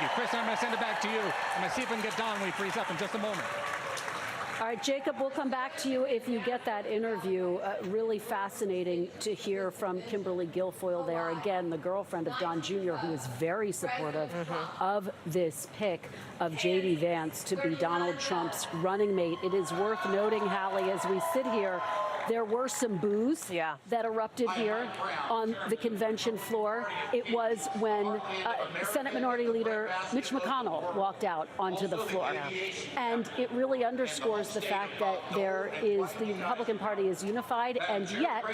you. Kristen, I'm going to send it back to you. I'm going to see if we can get Don when he frees up in just a moment. All right, Jacob, we'll come back to you if you get that interview. Really fascinating to hear from Kimberly Guilfoyle there. Again, the girlfriend of Don Jr., who is very supportive of this pick of JD Vance to be Donald Trump's running mate. It is worth noting, Hallie, as we sit here, there were some boos that erupted here on the convention floor. It was when Senate Minority Leader Mitch McConnell walked out onto the floor. And it really underscores the fact that the Republican Party is unified, and yet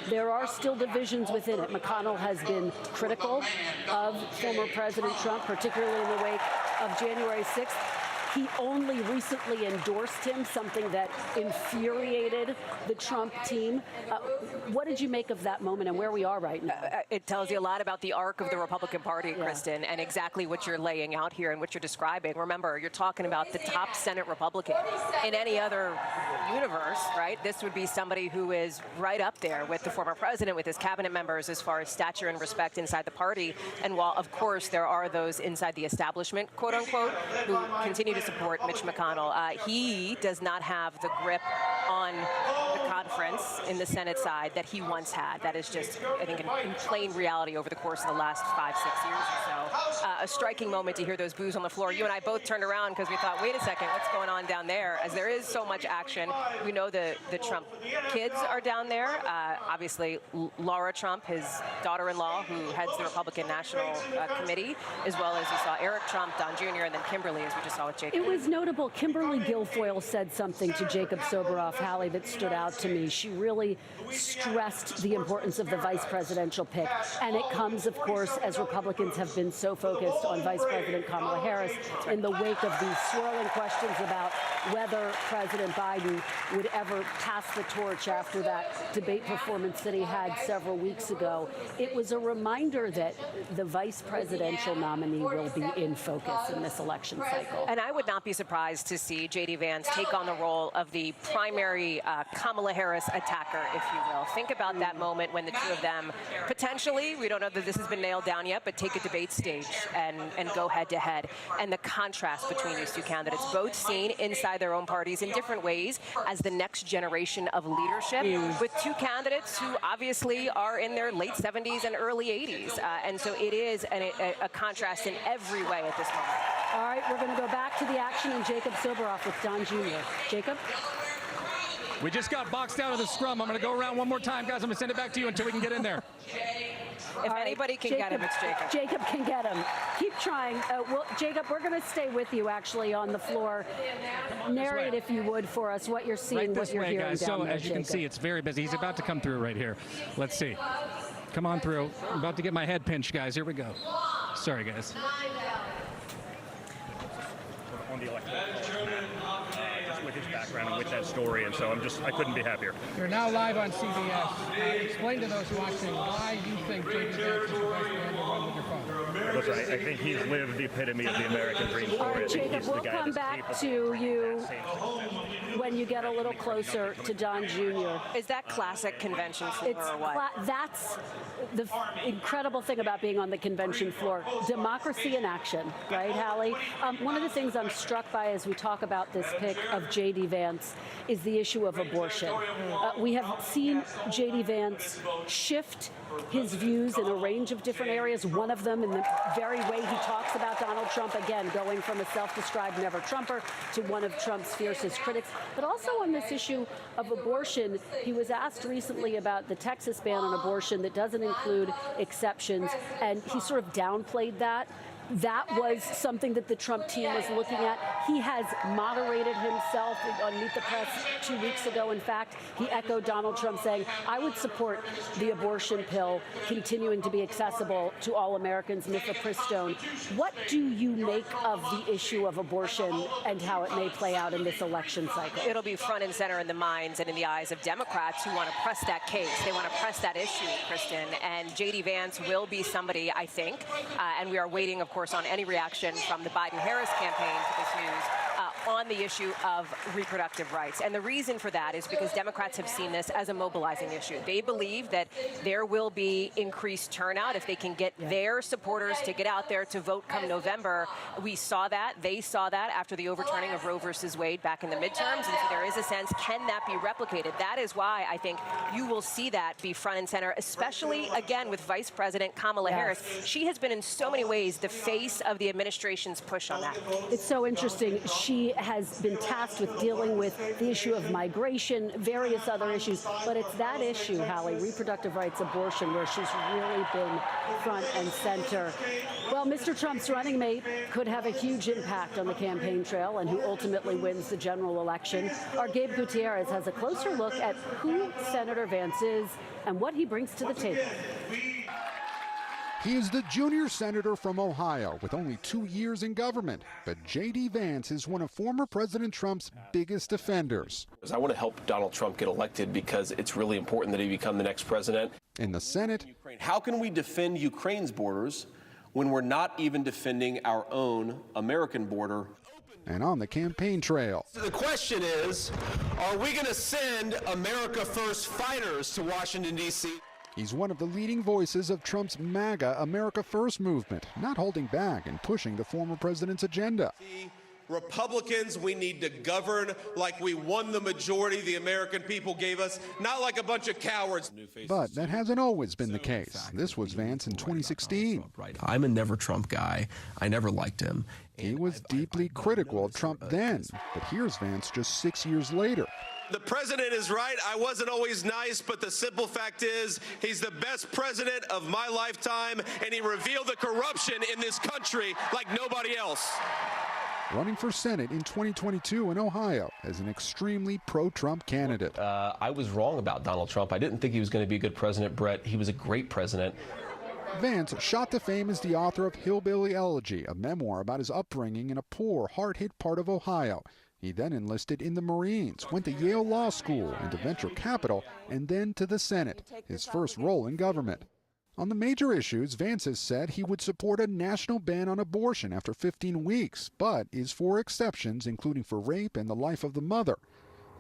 there are still divisions within it. McConnell has been critical of former President Trump, particularly in the wake of January 6th. He only recently endorsed him, something that infuriated the Trump team. What did you make of that moment and where we are right now? It tells you a lot about the arc of the Republican Party, Kristen, and exactly what you're laying out here and what you're describing. Remember, you're talking about the top Senate Republican. In any other universe, right, this would be somebody who is right up there with the former president, with his cabinet members as far as stature and respect inside the party. And while, of course, there are those inside the establishment, quote unquote, who continue to support Mitch McConnell, he does not have the grip on the conference in the Senate side that he once had. That is just, I think, in plain reality over the course of the last 5-6 years or so. A striking moment to hear those boos on the floor. You and I both turned around because we thought, wait a second, what's going on down there? As there is so much action. We know the Trump kids are down there. Obviously, Laura Trump, his daughter-in-law, who heads the Republican National Committee, as well as you saw Eric Trump, Don Jr., and then Kimberly, as we just saw with Jacob. It was notable. Kimberly Guilfoyle said something to Jacob Soboroff, Hallie, that stood out to me. She really stressed the importance of the vice presidential pick. And it comes, of course, as Republicans have been so focused on Vice President Kamala Harris in the wake of these swirling questions about whether President Biden would ever pass the torch after that debate performance that he had several weeks ago. It was a reminder that the vice presidential nominee will be in focus in this election cycle. And I would not be surprised to see J.D. Vance take on the role of the primary Kamala Harris attacker, if you will. Think about that moment when the two of them potentially, we don't know that this has been nailed down yet, but take a debate stage and go head-to-head. And the contrast between these two candidates, both seen inside their own parties in different ways as the next generation of leadership, with two candidates who obviously are in their late 70s and early 80s. And so it is a contrast in every way at this moment. All right, we're going to go back to the action and Jacob Soboroff with Don Jr. Jacob? We just got boxed out of the scrum. I'm going to go around one more time, guys. I'm going to send it back to you until we can get in there. If anybody can get him, it's Jacob. Jacob can get him. Keep trying. Jacob, we're going to stay with you, actually, on the floor. Narrate, if you would, for us what you're seeing, what you're hearing guys. down So, there, as you can Jacob. see, it's very busy. He's about to come through right here. Let's see. Come on through. I'm about to get my head pinched, guys. Here we go. Sorry, guys. On the election, just with his background and with that story, and so I couldn't be happier. You're now live on CBS. Explain to those watching why you think J.D. Vance is the best man to run with your father. Listen, I think he's lived the epitome of the American dream story. All right, I think Jacob, he's the we'll guy come that's back capable to of bringing you that same when you get a little closer to Don Jr. Is that classic convention floor or what? That's the incredible thing about being on the convention floor. Democracy in action, right, Hallie? One of the things I'm struck by as we talk about this pick of J.D. Vance is the issue of abortion. We have seen J.D. Vance shift his views in a range of different areas, one of them in the very way he talks about Donald Trump, again, going from a self-described never-Trumper to one of Trump's fiercest critics. But also on this issue of abortion, he was asked recently about the Texas ban on abortion that doesn't include exceptions, and he sort of downplayed that. That was something that the Trump team was looking at. He has moderated himself on Meet the Press 2 weeks ago. In fact, he echoed Donald Trump saying, I would support the abortion pill continuing to be accessible to all Americans, mifepristone. What do you make of the issue of abortion and how it may play out in this election cycle? It'll be front and center in the minds and in the eyes of Democrats who want to press that case. They want to press that issue, Kristen. And J.D. Vance will be somebody, I think, and we are waiting, of course, on any reaction from the Biden-Harris campaign to this news, on the issue of reproductive rights. And the reason for that is because Democrats have seen this as a mobilizing issue. They believe that there will be increased turnout if they can get their supporters to get out there to vote come November. We saw that. They saw that after the overturning of Roe versus Wade back in the midterms. And so there is a sense, can that be replicated? That is why I think you will see that be front and center, especially, again, with Vice President Kamala Harris. She has been in so many ways the face of the administration's push on that. It's so interesting. She has been tasked with dealing with the issue of migration, various other issues, but it's that issue, Hallie, reproductive rights, abortion, where she's really been front and center. Well, Mr. Trump's running mate could have a huge impact on the campaign trail and who ultimately wins the general election. Our Gabe Gutierrez has a closer look at who Senator Vance is and what he brings to the table. He is the junior senator from Ohio with only 2 years in government. But J.D. Vance is one of former President Trump's biggest defenders. I want to help Donald Trump get elected because it's really important that he become the next president. In the Senate, how can we defend Ukraine's borders when we're not even defending our own American border? And on the campaign trail. The question is, are we going to send America First fighters to Washington, D.C.? He's one of the leading voices of Trump's MAGA America First movement, not holding back and pushing the former president's agenda. Republicans, we need to govern like we won the majority the American people gave us, not like a bunch of cowards. But that hasn't always been the case. This was Vance in 2016. I'm a never Trump guy. I never liked him. He was deeply critical of Trump then, but here's Vance just 6 years later. The president is right. I wasn't always nice, but the simple fact is he's the best president of my lifetime, and he revealed the corruption in this country like nobody else. Running for Senate in 2022 in Ohio as an extremely pro-Trump candidate. I was wrong about Donald Trump. I didn't think he was going to be a good president, Brett. He was a great president. Vance shot to fame as the author of Hillbilly Elegy, a memoir about his upbringing in a poor, hard-hit part of Ohio. He then enlisted in the Marines, went to Yale Law School and to venture capital, and then to the Senate, his first role in government. On the major issues, Vance has said he would support a national ban on abortion after 15 weeks, but is for exceptions, including for rape and the life of the mother.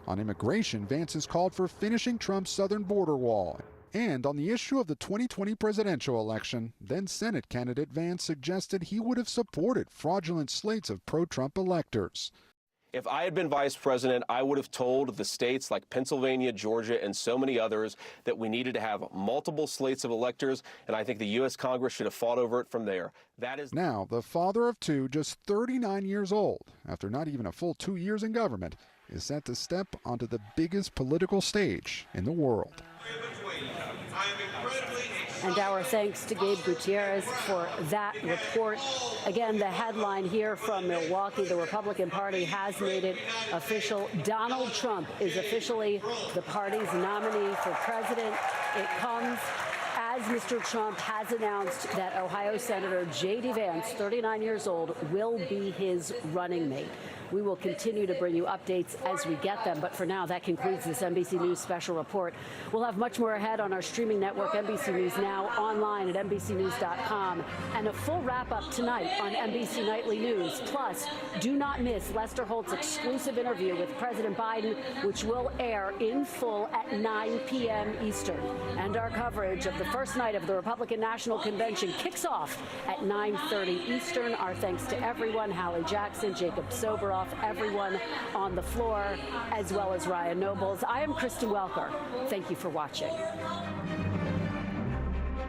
On immigration, Vance has called for finishing Trump's southern border wall. And on the issue of the 2020 presidential election, then Senate candidate Vance suggested he would have supported fraudulent slates of pro-Trump electors. If I had been vice president, I would have told the states like Pennsylvania, Georgia, and so many others that we needed to have multiple slates of electors, and I think the U.S. Congress should have fought over it from there. That is now the father of two, just 39 years old, after not even a full 2 years in government, is set to step onto the biggest political stage in the world. And our thanks to Gabe Gutierrez for that report. Again, the headline here from Milwaukee, the Republican Party has made it official. Donald Trump is officially the party's nominee for president. It comes as Mr. Trump has announced that Ohio Senator J.D. Vance, 39 years old, will be his running mate. We will continue to bring you updates as we get them. But for now, that concludes this NBC News special report. We'll have much more ahead on our streaming network, NBC News Now, online at NBCNews.com, and a full wrap-up tonight on NBC Nightly News. Plus, do not miss Lester Holt's exclusive interview with President Biden, which will air in full at 9 p.m. Eastern. And our coverage of the first night of the Republican National Convention kicks off at 9:30 Eastern. Our thanks to everyone, Hallie Jackson, Jacob Soboroff, everyone on the floor, as well as Ryan Nobles. I am Kristen Welker. Thank you for watching.